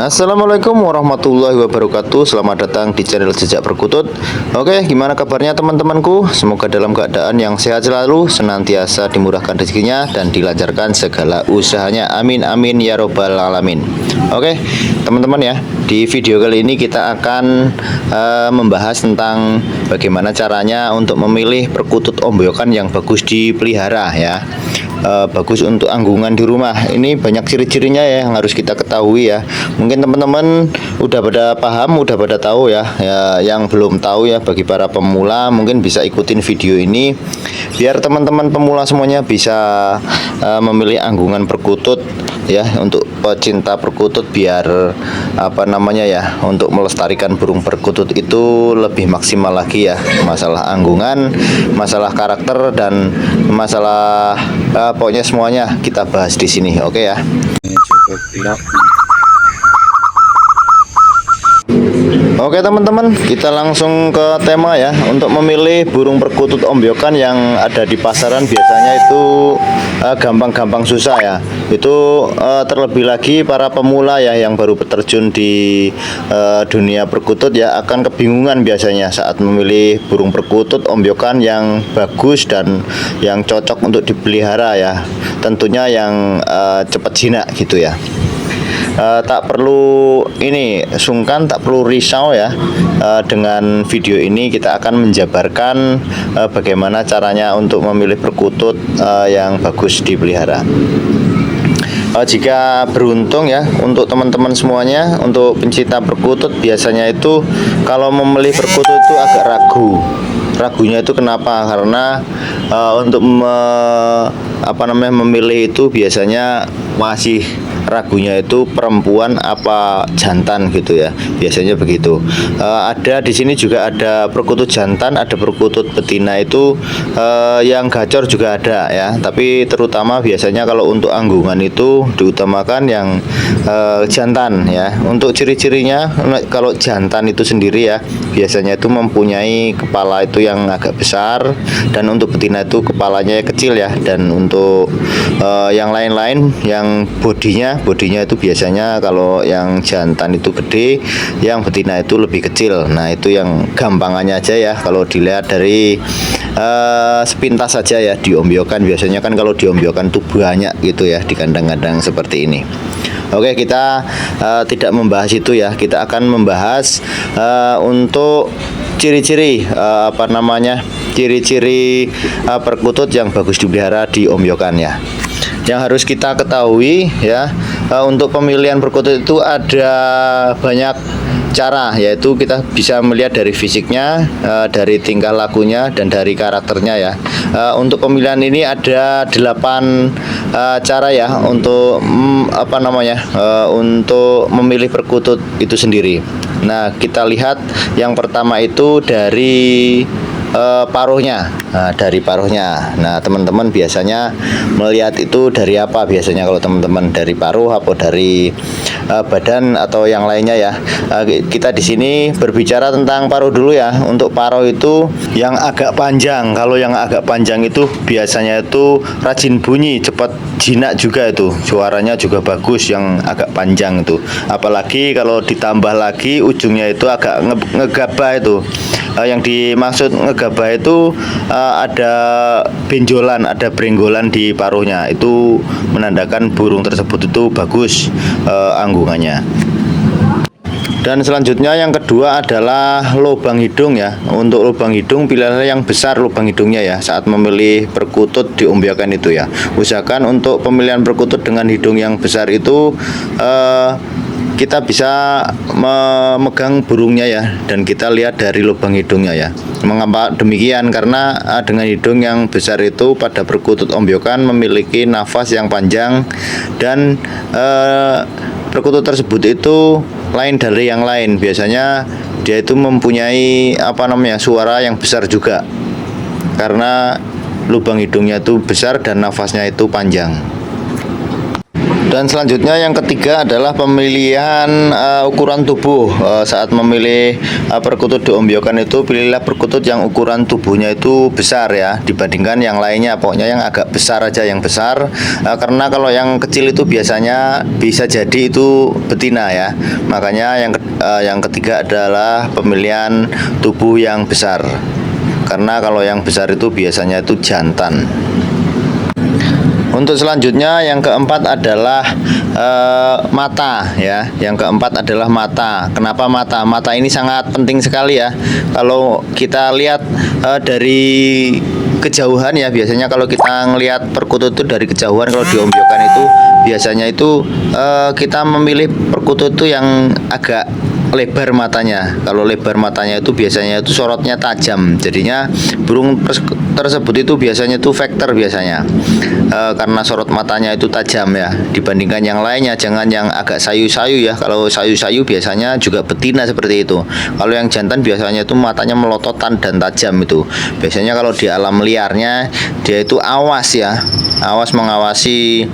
Assalamualaikum warahmatullahi wabarakatuh. Selamat datang di channel Jejak Perkutut. Oke, gimana kabarnya teman-temanku? Semoga dalam keadaan yang sehat selalu, senantiasa dimurahkan rezekinya dan dilancarkan segala usahanya. Amin amin ya robbal alamin. Oke, teman-teman ya, di video kali ini kita akan membahas tentang bagaimana caranya untuk memilih perkutut ombyokan yang bagus dipelihara ya. Bagus untuk anggungan di rumah. Ini banyak ciri-cirinya ya yang harus kita ketahui ya. Mungkin teman-teman udah pada paham, udah pada tahu ya. Yang belum tahu ya, bagi para pemula mungkin bisa ikutin video ini biar teman-teman pemula semuanya bisa memilih anggungan perkutut ya, untuk pecinta perkutut, biar untuk melestarikan burung perkutut itu lebih maksimal lagi ya. Masalah anggungan, masalah karakter, dan masalah pokoknya semuanya kita bahas di sini. Oke ya. Oke teman-teman, kita langsung ke tema ya. Untuk memilih burung perkutut ombyokan yang ada di pasaran biasanya itu gampang-gampang susah ya. Itu terlebih lagi para pemula ya yang baru terjun di dunia perkutut ya, akan kebingungan biasanya saat memilih burung perkutut ombyokan yang bagus dan yang cocok untuk dipelihara ya. Tentunya yang cepat jinak gitu ya. Tak perlu ini sungkan, tak perlu risau ya. Dengan video ini kita akan menjabarkan bagaimana caranya untuk memilih perkutut yang bagus dipelihara. Jika beruntung ya, untuk teman-teman semuanya, untuk pencinta perkutut biasanya itu kalau memilih perkutut itu agak ragu. Ragunya itu kenapa? Karena untuk memilih itu biasanya masih ragunya itu perempuan apa jantan gitu ya, biasanya begitu. Ada di sini juga ada perkutut jantan, ada perkutut betina itu yang gacor juga ada ya, tapi terutama biasanya kalau untuk anggungan itu diutamakan yang jantan ya. Untuk ciri-cirinya, kalau jantan itu sendiri ya biasanya itu mempunyai kepala itu yang agak besar, dan untuk betina itu kepalanya kecil ya. Dan untuk yang lain-lain, yang bodinya itu biasanya kalau yang jantan itu gede, yang betina itu lebih kecil. Nah itu yang gampangannya aja ya, kalau dilihat dari sepintas saja ya diombyokan. Biasanya kan kalau diombyokan tuh banyak gitu ya di kandang-kandang seperti ini. Oke, kita tidak membahas itu ya. Kita akan membahas untuk ciri-ciri ciri-ciri perkutut yang bagus dipelihara di ombyokan ya. Yang harus kita ketahui ya, untuk pemilihan perkutut itu ada banyak cara, yaitu kita bisa melihat dari fisiknya, dari tingkah lakunya, dan dari karakternya ya. Untuk pemilihan ini ada 8 cara ya untuk untuk memilih perkutut itu sendiri. Nah, kita lihat yang pertama itu dari paruhnya. Nah, dari paruhnya. Nah, teman-teman biasanya melihat itu dari apa? Biasanya kalau teman-teman dari paruh atau dari badan atau yang lainnya ya. Kita di sini berbicara tentang paruh dulu ya. Untuk paruh itu yang agak panjang. Kalau yang agak panjang itu biasanya itu rajin bunyi, cepat jinak juga itu. Suaranya juga bagus yang agak panjang itu. Apalagi kalau ditambah lagi ujungnya itu agak ngegabah itu. Yang dimaksud ngegabah itu ada benjolan, ada brenggolan di paruhnya. Itu menandakan burung tersebut itu bagus anggungannya. Dan selanjutnya yang kedua adalah lubang hidung ya. Untuk lubang hidung, pilihlah yang besar lubang hidungnya ya saat memilih perkutut diombyokan itu ya. Usahakan untuk pemilihan perkutut dengan hidung yang besar itu kita bisa memegang burungnya ya, dan kita lihat dari lubang hidungnya ya. Mengapa demikian? Karena dengan hidung yang besar itu pada perkutut ombyokan memiliki nafas yang panjang, dan perkutut tersebut itu lain dari yang lain. Biasanya dia itu mempunyai suara yang besar juga, karena lubang hidungnya itu besar dan nafasnya itu panjang. Dan selanjutnya yang ketiga adalah pemilihan ukuran tubuh. Saat memilih perkutut diombyokan itu pilihlah perkutut yang ukuran tubuhnya itu besar ya, dibandingkan yang lainnya. Pokoknya yang agak besar aja, yang besar. Karena kalau yang kecil itu biasanya bisa jadi itu betina ya. Makanya yang ketiga adalah pemilihan tubuh yang besar. Karena kalau yang besar itu biasanya itu jantan. Untuk selanjutnya yang keempat adalah mata ya. Yang keempat adalah mata. Kenapa mata? Mata ini sangat penting sekali ya. Kalau kita lihat dari kejauhan ya, biasanya kalau kita ngelihat perkutut itu dari kejauhan, kalau diombyokan itu biasanya itu kita memilih perkutut itu yang agak lebar matanya. Kalau lebar matanya itu biasanya itu sorotnya tajam. Jadinya burung tersebut itu biasanya itu vector biasanya. Karena sorot matanya itu tajam ya, dibandingkan yang lainnya. Jangan yang agak sayu-sayu ya. Kalau sayu-sayu biasanya juga betina seperti itu. Kalau yang jantan biasanya itu matanya melototan dan tajam itu. Biasanya kalau di alam liarnya dia itu awas ya, awas mengawasi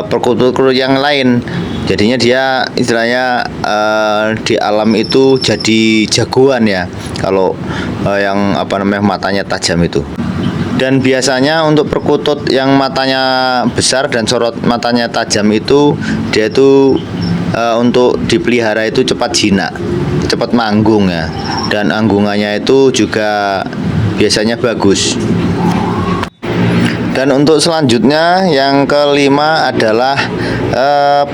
perkutut-perkutut yang lain. Jadinya dia istilahnya di alam itu jadi jagoan ya, kalau yang matanya tajam itu. Dan biasanya untuk perkutut yang matanya besar dan sorot matanya tajam itu, dia itu untuk dipelihara itu cepat jinak, cepat manggung ya, dan anggungannya itu juga biasanya bagus. Dan untuk selanjutnya yang kelima adalah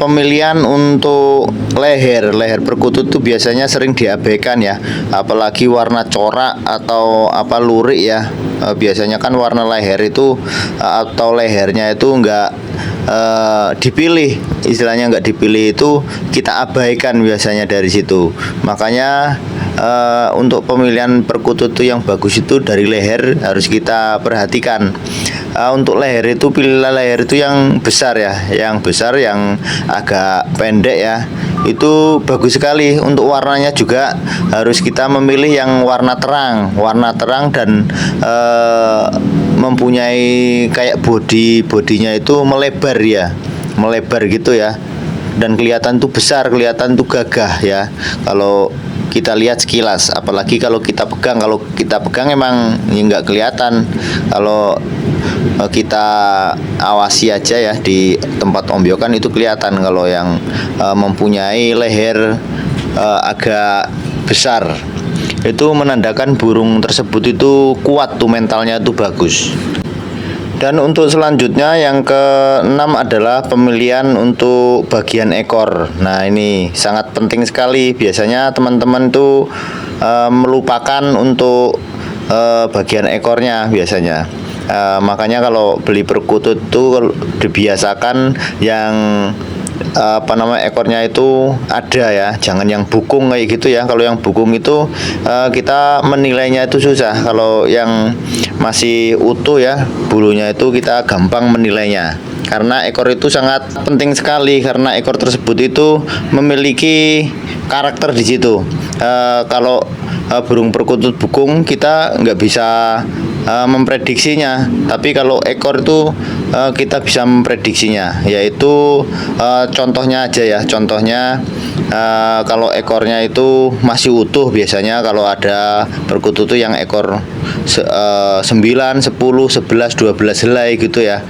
pemilihan untuk leher. Leher perkutut itu biasanya sering diabaikan ya, apalagi warna corak atau lurik ya. Biasanya kan warna leher itu atau lehernya itu enggak dipilih, istilahnya enggak dipilih, itu kita abaikan biasanya dari situ. Makanya untuk pemilihan perkutut itu yang bagus itu dari leher harus kita perhatikan. Untuk leher itu pilihlah leher itu yang besar ya, yang besar, yang agak pendek ya, itu bagus sekali. Untuk warnanya juga harus kita memilih yang warna terang dan mempunyai kayak bodinya itu melebar ya, melebar gitu ya, dan kelihatan tuh besar, kelihatan tuh gagah ya kalau kita lihat sekilas. Apalagi kalau kita pegang emang ya nggak kelihatan. Kalau kita awasi aja ya di tempat ombyokan itu kelihatan kalau yang mempunyai leher agak besar, itu menandakan burung tersebut itu kuat tuh, mentalnya itu bagus. Dan untuk selanjutnya yang keenam adalah pemilihan untuk bagian ekor. Nah ini sangat penting sekali. Biasanya teman-teman tuh melupakan untuk bagian ekornya biasanya. Makanya kalau beli perkutut tuh dibiasakan yang ekornya itu ada ya, jangan yang bukung kayak gitu ya. Kalau yang bukung itu kita menilainya itu susah. Kalau yang masih utuh ya bulunya itu kita gampang menilainya. Karena ekor itu sangat penting sekali, karena ekor tersebut itu memiliki karakter di situ. Kalau burung perkutut bukung kita nggak bisa memprediksinya, tapi kalau ekor itu kita bisa memprediksinya. Yaitu contohnya aja ya, contohnya kalau ekornya itu masih utuh, biasanya kalau ada perkutut itu yang ekor 9, 10, 11, 12 helai gitu ya,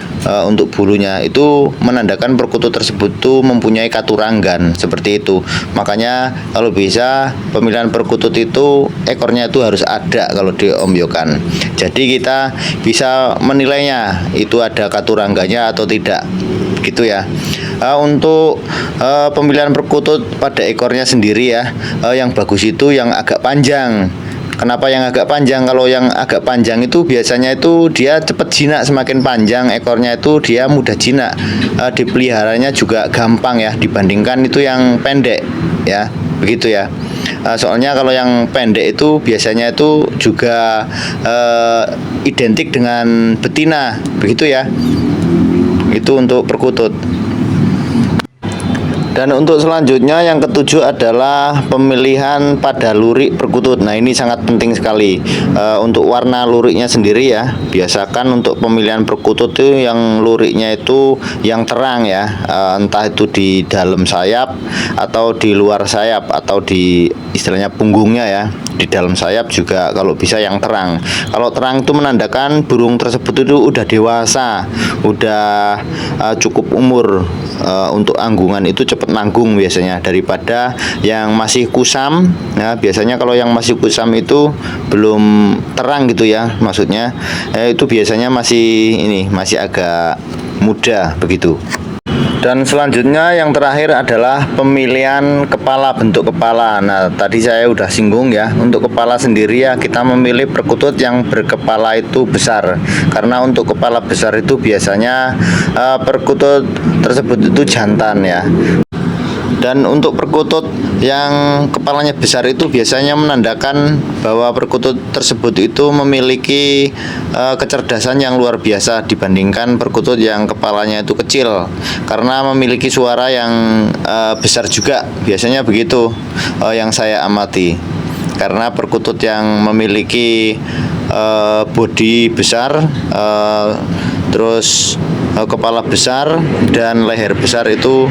untuk bulunya itu menandakan perkutut tersebut tuh mempunyai katuranggan seperti itu. Makanya kalau bisa pemilihan perkutut itu ekornya itu harus ada kalau diombyokan. Jadi kita bisa menilainya itu ada katurangganya atau tidak gitu ya. Untuk pemilihan perkutut pada ekornya sendiri ya, yang bagus itu yang agak panjang. Kenapa yang agak panjang? Kalau yang agak panjang itu biasanya itu dia cepat jinak, semakin panjang ekornya itu dia mudah jinak. Dipeliharanya juga gampang ya, dibandingkan itu yang pendek ya, begitu ya. Soalnya kalau yang pendek itu biasanya itu juga identik dengan betina, begitu ya. Itu untuk perkutut. Dan untuk selanjutnya yang ketujuh adalah pemilihan pada lurik perkutut. Nah, ini sangat penting sekali. Untuk warna luriknya sendiri ya, biasakan untuk pemilihan perkutut itu yang luriknya itu yang terang ya, entah itu di dalam sayap atau di luar sayap atau di istilahnya punggungnya ya. Di dalam sayap juga kalau bisa yang terang. Kalau terang itu menandakan burung tersebut itu udah dewasa, udah cukup umur untuk anggungan itu cepat nanggung biasanya, daripada yang masih kusam. Nah, biasanya kalau yang masih kusam itu belum terang gitu ya, maksudnya itu biasanya masih agak muda begitu. Dan selanjutnya yang terakhir adalah pemilihan kepala, bentuk kepala. Nah, tadi saya udah singgung ya, untuk kepala sendiri ya kita memilih perkutut yang berkepala itu besar. Karena untuk kepala besar itu biasanya perkutut tersebut itu jantan ya. Dan untuk perkutut yang kepalanya besar itu biasanya menandakan bahwa perkutut tersebut itu memiliki kecerdasan yang luar biasa dibandingkan perkutut yang kepalanya itu kecil, karena memiliki suara yang besar juga. Biasanya begitu yang saya amati. Karena perkutut yang memiliki bodi besar, terus kepala besar dan leher besar itu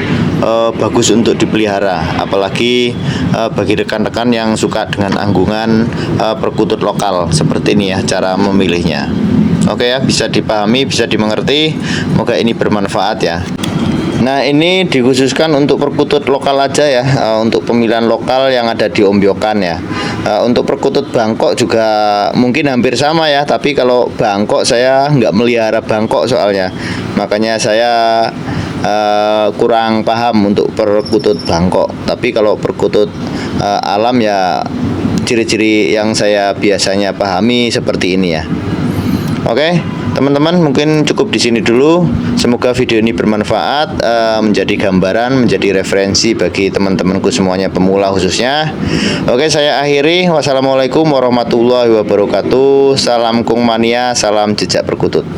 bagus untuk dipelihara, apalagi bagi rekan-rekan yang suka dengan anggungan perkutut lokal seperti ini ya cara memilihnya. Oke ya, bisa dipahami, bisa dimengerti. Semoga ini bermanfaat ya. Nah, ini dikhususkan untuk perkutut lokal aja ya, untuk pemilihan lokal yang ada di ombyokan ya. Untuk perkutut Bangkok juga mungkin hampir sama ya, tapi kalau Bangkok saya nggak melihara Bangkok soalnya, makanya saya kurang paham untuk perkutut Bangkok. Tapi kalau perkutut alam ya, ciri-ciri yang saya biasanya pahami seperti ini ya. Oke, teman-teman, mungkin cukup di sini dulu. Semoga video ini bermanfaat, menjadi gambaran, menjadi referensi bagi teman-temanku semuanya, pemula khususnya. Oke, saya akhiri. Wassalamualaikum warahmatullahi wabarakatuh. Salam Kung Mania, salam jejak perkutut.